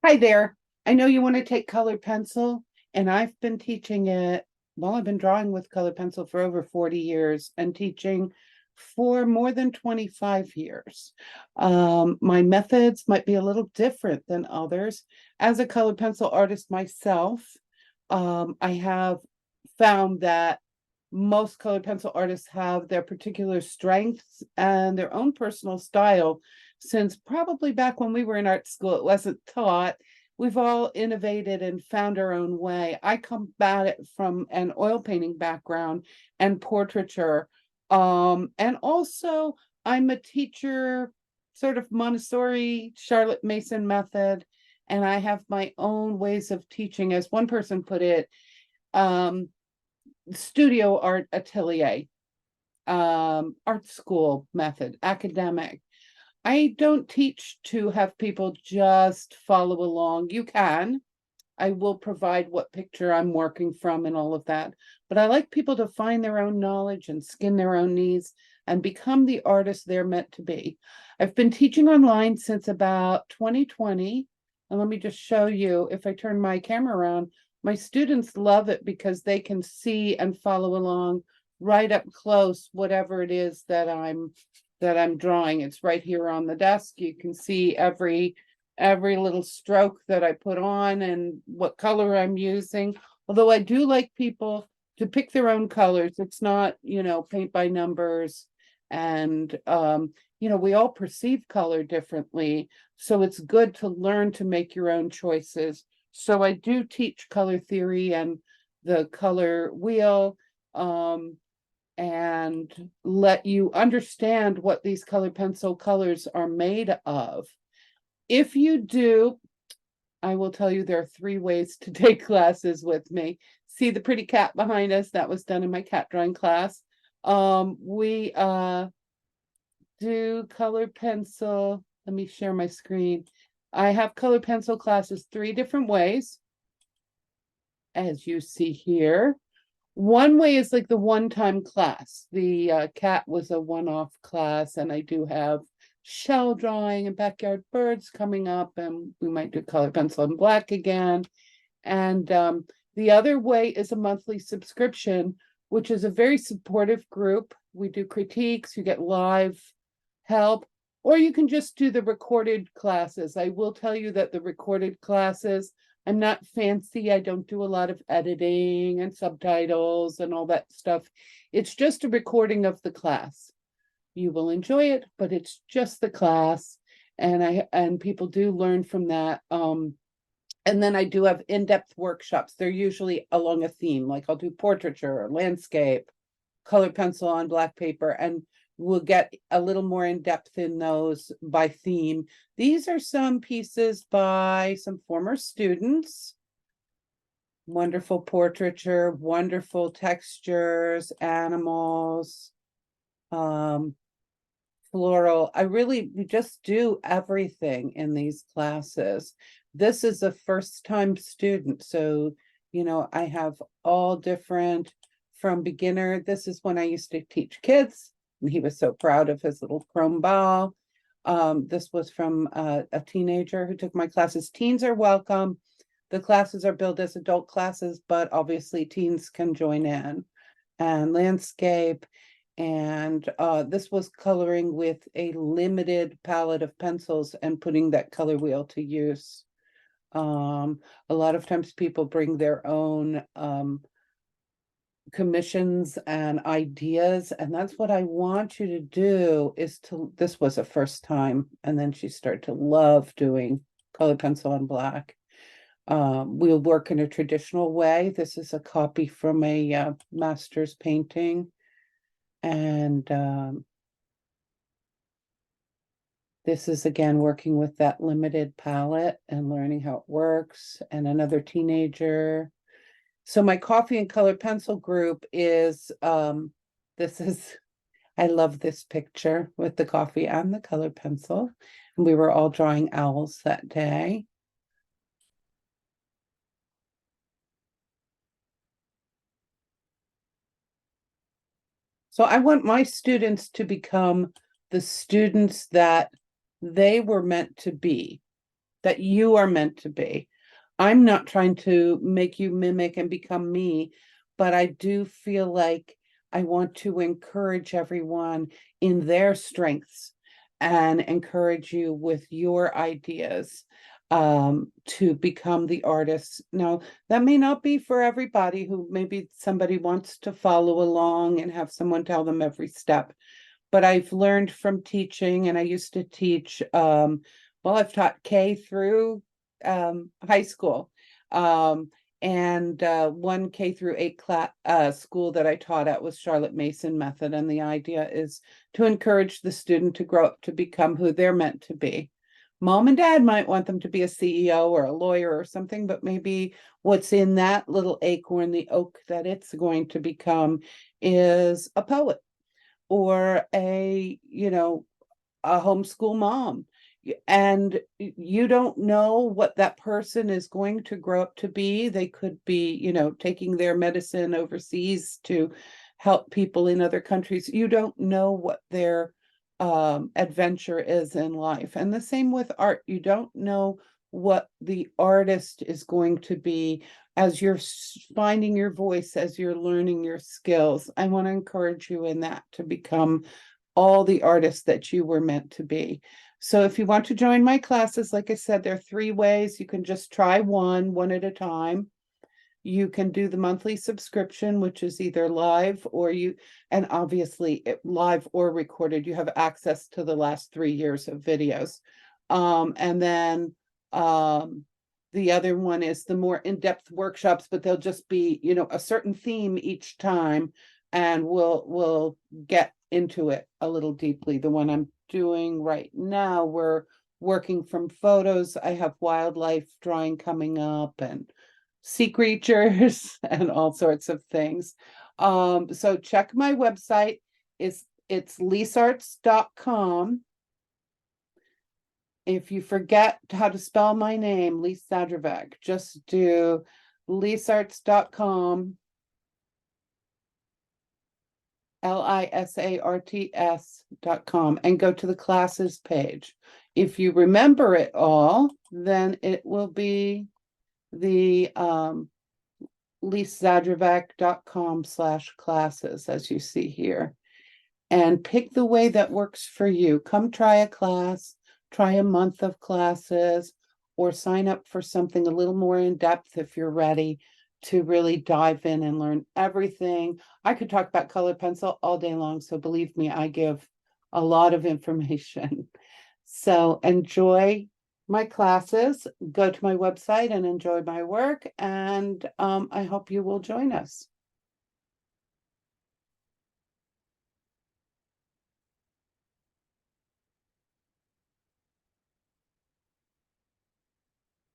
Hi there. I know you want to take colored pencil, and I've been teaching it. Well, I've been drawing with colored pencil for over 40 years and teaching for more than 25 years. My methods might be a little different than others. As a colored pencil artist myself, I have found that most colored pencil artists have their particular strengths and their own personal style. Since probably back when we were in art school, it wasn't taught. We've all innovated and found our own way. I come at it from an oil painting background and portraiture. And also, I'm a teacher, sort of Montessori, Charlotte Mason method, and I have my own ways of teaching. As one person put it, um, studio art atelier, art school method, academic. I don't teach to have people just follow along. You can. I will provide what picture I'm working from and all of that. But I like people to find their own knowledge and skin their own knees and become the artist they're meant to be. I've been teaching online since about 2020. And let me just show you, if I turn my camera around, my students love it because they can see and follow along right up close, whatever it is that I'm drawing. It's right here on the desk. You can see every little stroke that I put on and what color I'm using. Although I do like people to pick their own colors. It's not, paint by numbers. And we all perceive color differently. So it's good to learn to make your own choices. So I do teach color theory and the color wheel. And let you understand what these colored pencil colors are made of. If you do, I will tell you there are 3 ways to take classes with me. See the pretty cat behind us? That was done in my cat drawing class. We do colored pencil. Let me share my screen. I have colored pencil classes 3 different ways, as you see here. One way is like the one-time class. The cat was a one-off class, and I do have shell drawing and backyard birds coming up, and we might do color pencil and black again. And the other way is a monthly subscription, which is a very supportive group. We do critiques, you get live help, or you can just do the recorded classes. I will tell you that the recorded classes, I'm not fancy. I don't do a lot of editing and subtitles and all that stuff. It's just a recording of the class. You will enjoy it, but it's just the class. And people do learn from that. And then I do have in-depth workshops. They're usually along a theme, like I'll do portraiture or landscape, colored pencil on black paper, and we'll get a little more in depth in those by theme. These are some pieces by some former students. Wonderful portraiture, wonderful textures, animals, floral. We just do everything in these classes. This is a first-time student, so I have all different from beginner. This is when I used to teach kids, and he was so proud of his little chrome ball. This was from a teenager who took my classes. Teens are welcome. The classes are billed as adult classes, but obviously teens can join in. And landscape, and this was coloring with a limited palette of pencils and putting that color wheel to use. A lot of times people bring their own commissions and ideas, and that's what I want you to do. This was a first time, and then she started to love doing color pencil and black. We'll work in a traditional way. This is a copy from a master's painting. And this is again working with that limited palette and learning how it works. And another teenager. So my coffee and colored pencil group is this is I love this picture with the coffee and the colored pencil. And we were all drawing owls that day. So I want my students to become the students that they were meant to be. that you are meant to be. I'm not trying to make you mimic and become me, but I do feel like I want to encourage everyone in their strengths and encourage you with your ideas to become the artists. Now, that may not be for everybody who maybe somebody wants to follow along and have someone tell them every step. But I've learned from teaching, and I used to teach, well, I've taught K through high school. And one K through 8 class school that I taught at was Charlotte Mason Method. And the idea is to encourage the student to grow up to become who they're meant to be. Mom and dad might want them to be a CEO or a lawyer or something, but maybe what's in that little acorn, the oak that it's going to become, is a poet or a homeschool mom. And you don't know what that person is going to grow up to be. They could be taking their medicine overseas to help people in other countries. You don't know what their adventure is in life. And the same with art. You don't know what the artist is going to be as you're finding your voice, as you're learning your skills. I want to encourage you in that, to become all the artists that you were meant to be. So if you want to join my classes, like I said, there are 3 ways. You can just try one at a time. You can do the monthly subscription, which is either live or and obviously live or recorded. You have access to the last 3 years of videos. And then the other one is the more in-depth workshops, but they'll just be, a certain theme each time, and we'll get into it a little deeply. The one I'm doing right now, we're working from photos. I have wildlife drawing coming up and sea creatures and all sorts of things. So check my website. It's lisarts.com. If you forget how to spell my name, Lise Zadravec, just do lisarts.com, lisarts.com, and go to the classes page. If you remember it all, then it will be the lisezadravec.com/classes, as you see here, and pick the way that works for you. Come try a class, try a month of classes, or sign up for something a little more in depth if you're ready to really dive in and learn everything. I could talk about color pencil all day long, so believe me, I give a lot of information. So enjoy my classes, go to my website and enjoy my work, and I hope you will join us.